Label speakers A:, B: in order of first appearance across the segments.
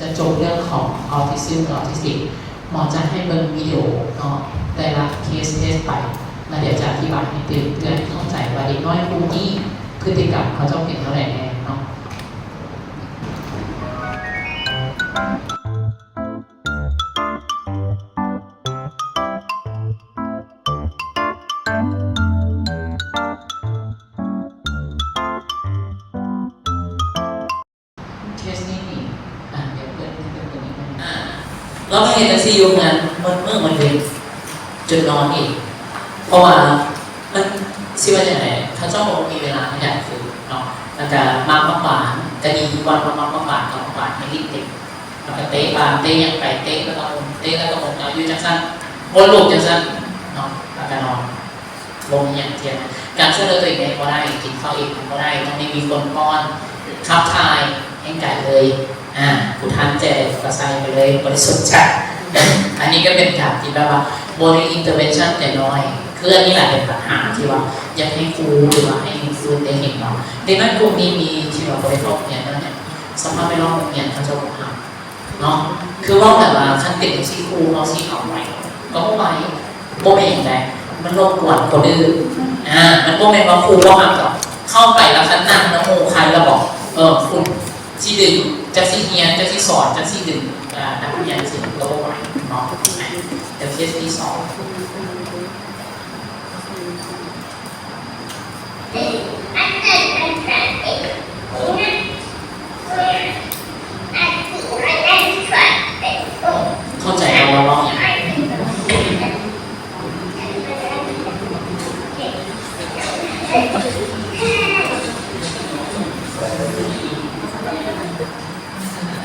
A: จะจบเรื่องของออทิซึมกับออทิสติกหมอจะให้เบิ่งวิดีโอเนาะแต่ละเคสไปแล้วเดี๋ยวจะอธิบายให้ตื่นเพื่อให้เข้าใจว่าเด็กน้อยกลุ่มนี้พฤติกรรมเขาจะเป็นเท่าไหร่แน่เนาะเคสนี้นี่เดี๋ยวเปิดตัวนี้เราไม่เห็นซียุงนั้นมันเป็นจุดนอนอีกเพราะว่ามันซิว่าอย่างไรเขาเจ้าบอกมีเวลาไม่ได้คือเนาะแล้วก็มากหวานก็ดีวันมากหวานกับหวานให้รีบเต็มแล้วก็เตะบานเตะยังไปเตะแล้วก็มงอยู่จังสั้นวนลูกจังสั้นเนาะแล้วก็นอนลงอย่างเทียนการช่วยเหลือตัวเองก็ได้กินข้าวเองก็ได้ต้องไม่มีคนป้อนขับถ่ายแห้งไก่เลยผู้ท่านแจกกระใสไปเลยบริสุทธิ์จัดอันนี้ก็เป็นการที่แบบว่า body intervention แต่น้อยคืออันนี้แหละเป็นปัญหาที่ว่าอยากให้ครูหรือว่าให้ครูได้เห็นเนาะในนั้นกลุ่มนี้มีที่ว่าบริโภคเนี่ยนั่นเนี่ยสภาพแวดล้อมเนี่ยเขาจะบอกเนาะคือว่าแต่ว่าขั้นติดซีครูเอาซีเอาไว้ก็ไว้โบเองได้มันรบกวนคนอื่นมันโบเองว่าครูว่าหักกับเข้าไปแล้วขั้นนั่งน้ำมูใครแล้วบอกคุณที่ดึงจะซีเฮียนจะซีสอนจะซีดึงนักเรียนสิ่งก็ไว้เนาะเดี๋ยวเคสที่2เข้าใจเราเนาะ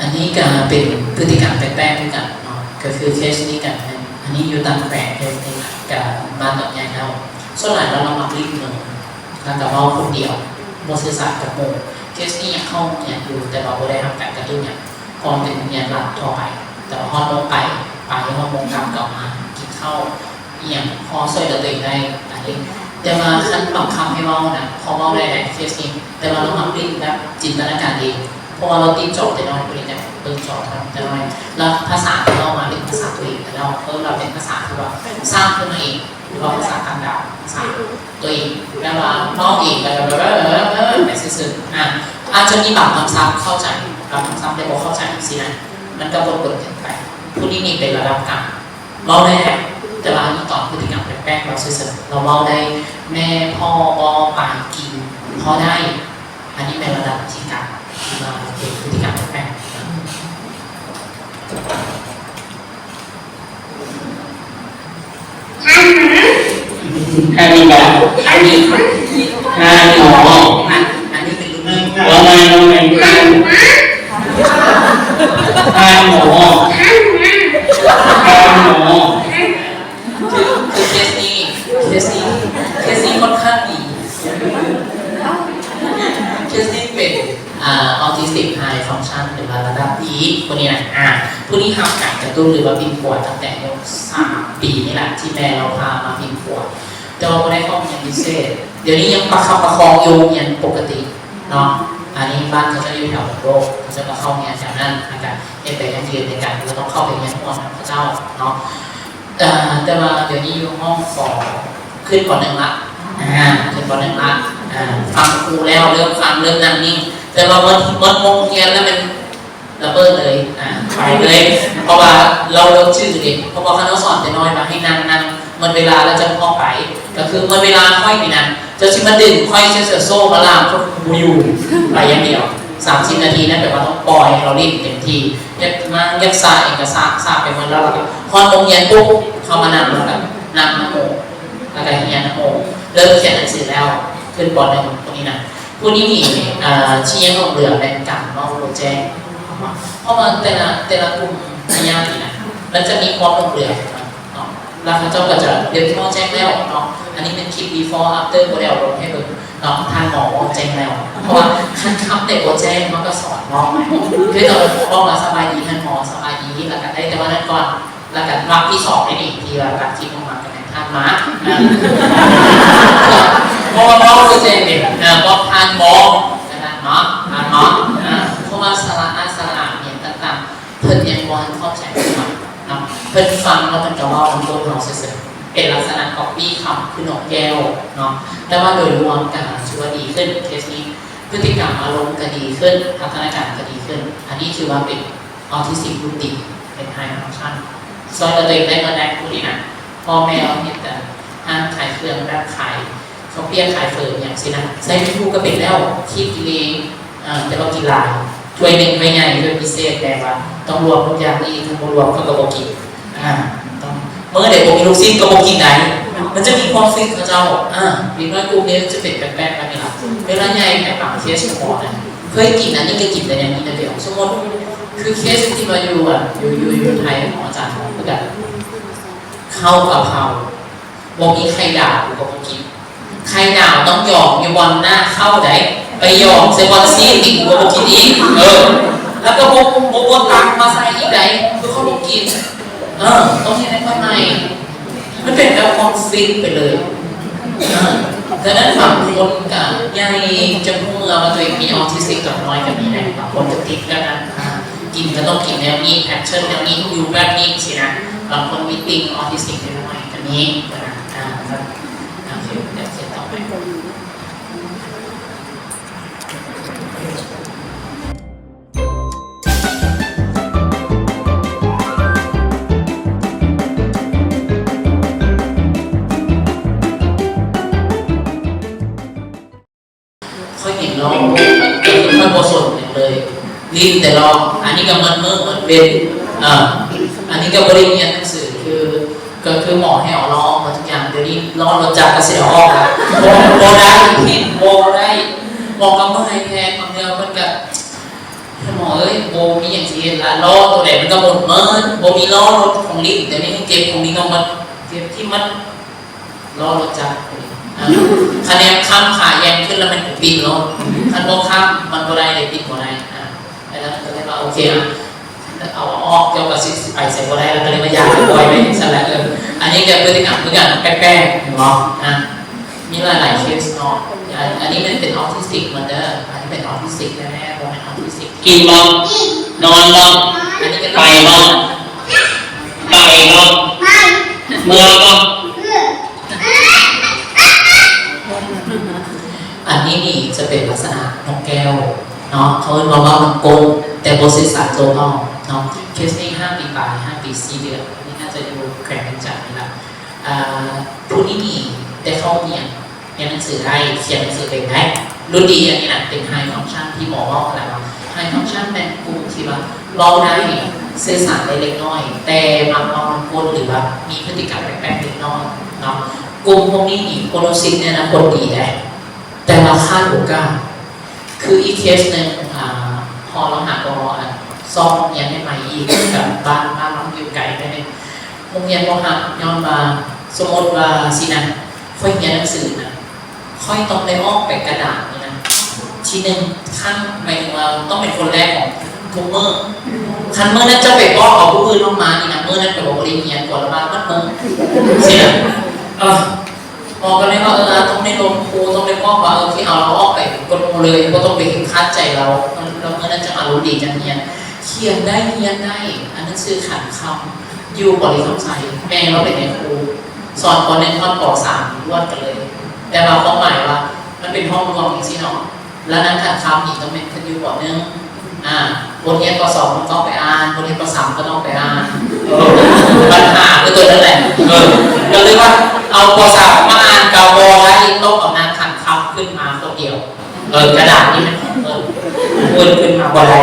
A: อันนี้ก็เป็นพฤติกรรมแปลกๆด้วยกันเนาะก็คือเคสนี้กันอันนี้อยู่ตามแขวงเคสนี้กับบ้านต่อใหญ่เราส่วนหลายเรามาลิ้นเมืองแล้วก็เราคนเดียวโมเสสกับโมเคสนี้ยังเข้าเนี่ยอยู่แต่เราไม่ได้ทำการกระตุ้นเนี่ยพอเป็นเนี่ยหลับทั่วไปแต่พอลงไปยังมองกลับกลับมากินข้าวอย่างพอช่วยเหลือตัวเองได้อันนี้แต่มาขั้นบังคับให้เมานะพอเมาได้เคสนี้แต่เราต้องทำลิ้นแบบจินตนาการเองเพราะว่าเราตีจบแต่น้อยคนนี้จะเปิดจบแต่น้อยแล้วภาษาที่เรามาเป็นภาษาตัวเองแต่เราเป็นภาษาที่ว่าสร้างขึ้นมาเองหรือว่าภาษาต่างดาวภาษาตัวเองแปลว่านอกเองแบบแบบซื่อๆอาจจะมีบางคำศัพท์เข้าใจบางคำศัพท์ได้บอกเข้าใจสินะมันก็บดกันไปผู้นี้นี่เป็นระดับกลางเราได้แต่ว่าตอนพฤติกรรมแปลกๆเราซื่อๆเราเมาได้แม่พ่อบอปายกินพอได้อันนี้เป็นระดับที่กลางมาเป็นพฤติกรรมแปลก
B: อันนี้แบบอันนี้หมอ
A: อันนี้เป็นลูก
B: เราไม่ทานหมอ
A: คือเคสนี้ค่อนข้างดีเคสนี้เป็นออทิสติกไฮฟังชันเป็นระดับดีคนนี้นะผู้นี้ทำการกระตุ้นหรือว่าบินขวดตั้งแต่3 ปีนี่แหละที่แม่เราพามาบินขวดแต่ว่าไม่ได้ข้อมูลพิเศษเดี๋ยวนี้ยังประคับประคองอยู่อย่างปกติเนาะอันนี้บ้านเขาจะอยู่แถวโลกเขาจะมาเข้าเนี่ยแถวนั้นอาจารย์ไปยังยืนในการเราต้องเข้าไปยังห้องพระเจ้าเนาะแต่ว่าเดี๋ยวนี้อยู่ห้อง2ขึ้นก่อน1 ละขึ้นก่อน1 ละฟังครูแล้วเริ่มฟังเริ่มนั่งนิ่งแต่ว่ามันมงเงียนแล้วมันระเบิดเลยไปเลยเพราะว่าเราเริ่มชื่อเด็กเพราะว่าเขาสอนแต่น้อยมาให้นั่งมันเวลาแล้วจะพอไปก็คือมันเวลาค่อยนี่นะจะชิมาดึงค่อยเชื่อโซ่มาล่ามก็บูอยู่ไปอย่างเดียว30 นาทีนั่นแปลว่าต้องปล่อยเรารีบเต็มที่ยัดซาเองก็ซาไปหมดแล้วเราพอมงเงียนปุ๊บเข้ามานั่งแล้วกันนั่งนะโมแล้วก็เฮียนะโมเริ่มเขียนหนังสือแล้วขึ้นป.1คนนี้นะผู้นี้มีชี้ยังลงเรือแบ่งกันนอกโลแจ้งเพราะมันแต่ละกลุ่มพยานนี่นะมันจะมีความลงเรือเนาะแล้วเขาเจ้าก็จะเดี๋ยวที่พ่อแจ้งแล้วเนาะอันนี้เป็นคลิป before after โมเดลลงให้ดูเนาะทางหมอแจ้งแล้วเพราะว่าขั้นคำเด็กโอแจ้งมันก็สอนเนาะคือตอนบอกว่าสบายดีท่านหมอสบายดีแล้วกันได้แต่ว่านั้นก่อนแล้วกันรับที่2ได้ดีทีละการคิดออกมากันท่านมาเพราะว่าเราคือเจนเนี่ยบอกทานหมอนะเนาะทานหมอเพราะว่าสระเนี่ยต่างๆ เพิ่นยังวอนเข้าใจฟังเนาะเพิ่นฟังแล้วมันก็ว่ามันโดนเราเสื่อๆเป็นลักษณะของปี้คำคือนกแก้วเนาะแต่ว่าโดยรวมการถือว่าดีขึ้นเคสนี้พฤติกรรมอารมณ์ก็ดีขึ้นพัฒนาการก็ดีขึ้นอันนี้ถือว่าเป็นออทิสติกรูติเป็นไฮฟังก์ชันซอยตัวเองได้มาแรกพูดดีนะพ่อแม่เราเห็นแต่ห้างขายเครื่องแบบขายเขาเปียกขายเฟิร์อย่างสินะใช้ไม่ถูกก็เป็นแล้วคิดกินเองแต่เรากินหลายถ้วยหนึ่งไม่ใหญ่ด้วยพิเศษแต่ว่าต้องรวมทุกอย่างนี่ทั้งรวมก็กระบอกกินต้องเมื่อเด็กผมมีลูกศิษย์กระบอกกินไหนมันจะมีความฟิตของเจ้าปีน้อยกูเนี่ยจะเป็นแป้งๆแบบนี้ละเวลาใหญ่แบบบางเคสของเนี่ยเคยกินอันนี้ก็กินแต่อย่างนี้แต่เดียวสมมติคือเคสที่มาอยู่ไทยของอาจารย์ของเพื่อนเข้ากับเขาบอกมีไข่ดาวกูก็กินไข่ดาวต้องหยอกมีวันหน้าเข้าได้ไปหยอกเซบอนซีติดกูก็กินอีกแล้วก็บนตักมาใส่อีกได้คือเขาบอกกินต้องใช้ในข้างในมันเป็นแบบคอนฟ lict ไปเลยดังนั้นฝั่งคนกับยายจะพูดเราว่าตัวเองมีออทิสติกกับน้อยกับมีไหนบางคนจะติดกันนะกินก็ต้องกินแนวนี้แพทเทิร์นแนวนี้อยู่แบบนี้สินะบางคนมีติงออทิสติกในน้อยกับนี้นะโอเคเดี๋ยวเสร็จต่อไปค่อยเห็นลองก็คือค่อยโบสถเลยลิ้นแต่ลองอันนี้ก็มันเมื่อเหมือนเป็นอันนี้ก็บริเรียนหนังสือก็คือหมอให้เอาล้อมาทุกอย่างเดี๋ยวนี้ล้อรถจักรก็เสียออกแล้วโบได้พิษโบได้บอกกับเมื่อไฮแพงบางเดียวมันก็หมอเอ้ยโบมีอย่างที่ละล้อตัวไหนมันก็หมดเมื่อโบมีล้อรถของลิ้นแต่นี่เก็บของลิ้นก็มันเก็บที่มันล้อรถจักรคะแนนข้ามขาแยงขึ้นแล้วมันปิดลงคันโบข้ามมันก็ได้เลยปิดก็ได้แล้วก็เลยว่าโอเคเอาออกเกี่ยวกับสิไปใส่ก็ได้แล้วก็เลยมายาบ่อยไปสั่นแล้วอันนี้ก็พฤติกรรมเหมือนกันแป้งๆเนาะมีหลายเคสเนาะอันนี้มันเป็นออทิสติกเหมือนเดิมอันนี้เป็นออทิสติกแน่ๆเพราะเป็นออทิสติก
B: กินบ้างนอนบ้าง
A: อันนี้ก็
B: ไปบ้างไปบ้างเมื่อบ้าง
A: อันนี้นี่จะเป็นลักษณะนกแก้วเนาะเขาเรียกว่ามันกลมแต่โปรเซสสารโจนอเนาะเคสนี้5 ปีปลาย5 ปี4 เดือนนี่น่าจะดูแข็งจัดนี่แหละผู้นี้นี่ได้เข้าเรียนหนังสือได้เขียนหนังสือเองได้รุ่นดีอันนี้นะเป็นไฮฟังก์ชันที่หมอว่าอะไรวะไฮฟังก์ชันเป็นกลุ่มที่ว่าเราได้สื่อสารได้เล็กน้อยแต่มันกลหรือว่ามีพฤติกรรมแปลกๆเล็กน้อยเนาะกลุ่มพวกนี้นี่โคโนซิสเนี่ยนะคนดีได้แต่เราคาดโอกาสคืออีกเคสหนึ่งพอเราหาตัวซ่อมเรียนได้ไหมอีกกับบ้านเราอยู่ไกลไปเลยโรงเรียนพอหักย้อนมาสมมติว่าสินะค่อยเรียนหนังสือนะค่อยต้องได้ออกไปกระดาษนี่นะทีหนึ่งขั้นหมายถึงว่าต้องเป็นคนแรกของทุกเมื่อคันเมื่อนั้นจะไปบอกเอาผู้อื่นลงมานี่นะเมื่อนั้นไปบอกเรียนก่อนแล้วมาเมื่อสินะบอกกันเลยว่าต้องได้ลงครูต้องได้บอกว่าที่เอาเราออกไปกดมูเลยก็ต้องไปคัดใจเราเมื่อนั้นจะอารมณ์ดีจังเนี่ยเขียนได้เรียนได้อันนั้นคือขันคำอยู่บริคำใช้แม่เราเป็นครูสอนคนในห้องป .3 รวดกันเลย แต่เราต้องหมายว่ามันเป็นห้องรวมอีกสิเนาะแล้วนั้นขันคำอีกต้องเป็นคดีบทนึงบทเรียนป .2 มันต้องไปอ่านบทเรียนป .3 ก็ต้องไปอ่านปัญหาคือตัวนั่นแหละก็เลยว่าเอาป .3 มาอ่านเกาโบแล้วยิ่งต้องเอานางขันคำขึ้นมาตัวเดียวกระดาษนี่มันเปิดขึ้นมาบ่ได้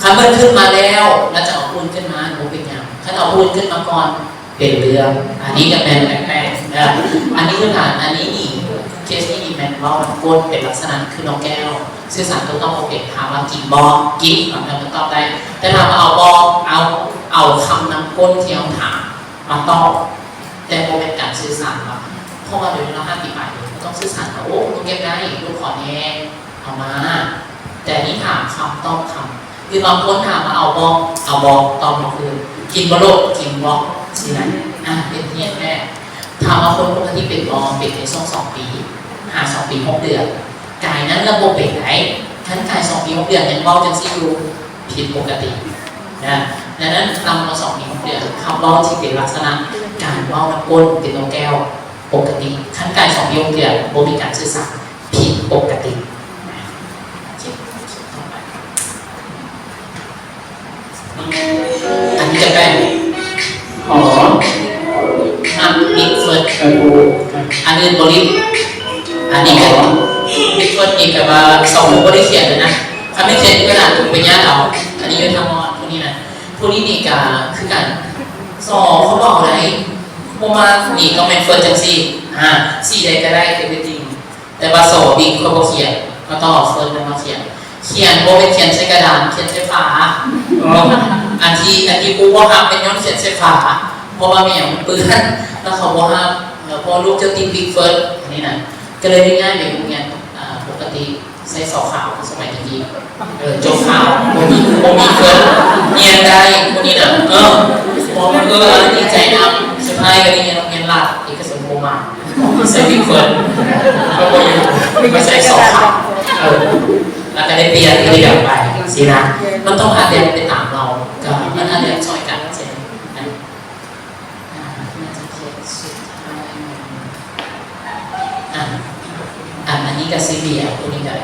A: คันเปิดขึ้นมาแล้วแล้วจะเอาปูนขึ้นมาหนูเป็นยังถ้าเอาปูนขึ้นมาก่อนเป็นเรื่องอันนี้จะเป็นแปลกๆอันนี้คือฐานอันนี้นี่เคสนี้แมนว่ามันโคตรเป็นลักษณะคือนกแก้วสื่อสารตัวต้องโอเคถามว่ากินบอกินมันตอบได้แต่ถามว่าเอาคำนำก้นที่เราถามมาตอบแต่โมเป็นการสื่อสารว่าเพราะว่าเดี๋ยวนี้เรา5 ปีไปต้องสื่อสารว่าโอ้ต้องเก็บได้ลูกขอแน่เอามาแต่นี่ถามคำตอบคำคือบางคนถามว่าเอาบอกตอบมาคือกินบะโลกกินบอกสินะเป็นเทียนแม่ถามว่าคนปกติเป็นเป็นใน2 ปี2 ปี 6 เดือนกายนั้นระบบเป็นไหนท่านกาย2 ปี 6 เดือนยังบอกจังซี่ดูผิดปกติ นะดังนั้นนำมาสองนี้เดือนคำว่าที่เป็นลักษณะการว่าน้ำก้นเป็นนกแก้วปกติขั้นกายสองยกเดือนโบมีการสื่อสารผิดปกติอันนี้จะเป็น
B: ขอ
A: บิ๊กเฟิร์ส
B: กระดูก
A: อันนี้บริอันนี้ก็บิ๊กเฟิร์สอีกแบบว่าสองบริเขียนเลยนะถ้าไม่เขียนก็ได้ถูกไปย่าเอาอันนี้ยืนทำมอพวกนี้นะพวกนี้นี่กาคือกันสองเขาบอกอะไรโมมานี่ก็เป็นเฟิร์สจังสี่สี่ใดก็ได้เป็นจริงแต่ว่าสองบิ๊กเขาบอกเขียนก็ต้องเฟิร์สมาเขียนโบเป็นเขียนใช้กระดานเขียนใช้ฝาอันที่กูว่าห้ามเป็นย้อนเขียนใช้ฝาเพราะว่ามีอย่างปืนแล้วเขาว่าห้ามพอลูกจะตีบิ๊กเฟิร์สนี่นะก็เลยง่ายๆแบบเงี้ยปกติใช้สอขาวสมัยนี้จบข่าวโมมีเฟิร์สเนียนได้พวกนี้นะมองมันดีใจนะสุดท้ายก็นี่เงียนหลักเอกสารโมมาใส่บิ๊กเฟิร์สก็ไม่ใส่สอขาวแล้วก็ได้เปลี่ยนก็ได้แบบไปสินะมันต้องอาเดนไปตามเราก็มันอาเดนช่วยกันเช่นอันนี้กับซีเบียพวกนี้อะไร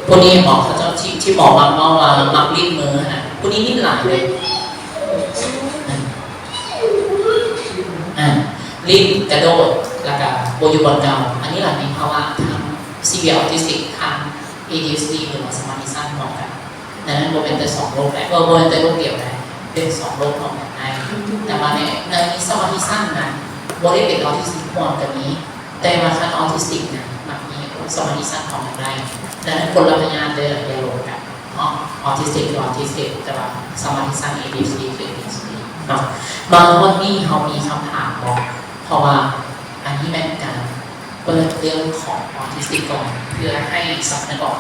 A: พวกนี้หมอเขาจะที่หมอมาว่ามักลิ้นมือนะพวกนี้นิ่หลายเลยลิ้นกระโดดแล้วก็โบยูบอลเกาอันนี้หลังนี้เพราะว่าทางซีเบียออทิสติกทาง ADHD หรือว่าสมาธิสั้นมองกันดังนั้นโบเป็นแต่สองโรคแหละโบเป็นแต่โรคเดียวเลยเป็นสองโรคมองกันได้แต่ว่าในสมาธิสั้นนะโบได้เป็นออทิสติกมองกันนี้แต่ว่าคันออทิสติกนะแบบนี้สมาธิสั้นของมันได้ดังนั้นคนละพยานเลยอย่าโลงกันออทิสติกคือออทิสติกแต่ว่าสมาธิสั้น ADHD คือ ADHD เนาะบางวันนี้เขามีคำถามบอกเพราะว่าอันนี้แม่นการเปิดเรื่องของออทิสติกก่อนเพื่อให้สัมภาระ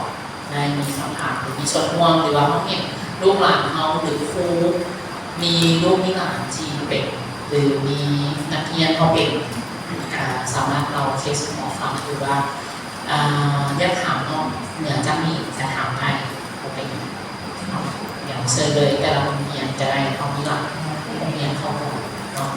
A: ได้มีคำถามหรือมีส่วนร่วมหรือว่าเขาเห็นลูกหลานเขาหรือครูมีลูกมีหลานที่เป็นหรือมีนักเรียนเขาเป็นสามารถเราเคสหมอฟังหรือว่าอยากถามน้องเหนือจะมีจะถามได้เขาเป็นอย่างเซอร์เลยแต่ละโรงเรียนจะได้เขามีหลักโรงเรียนเขาเนาะ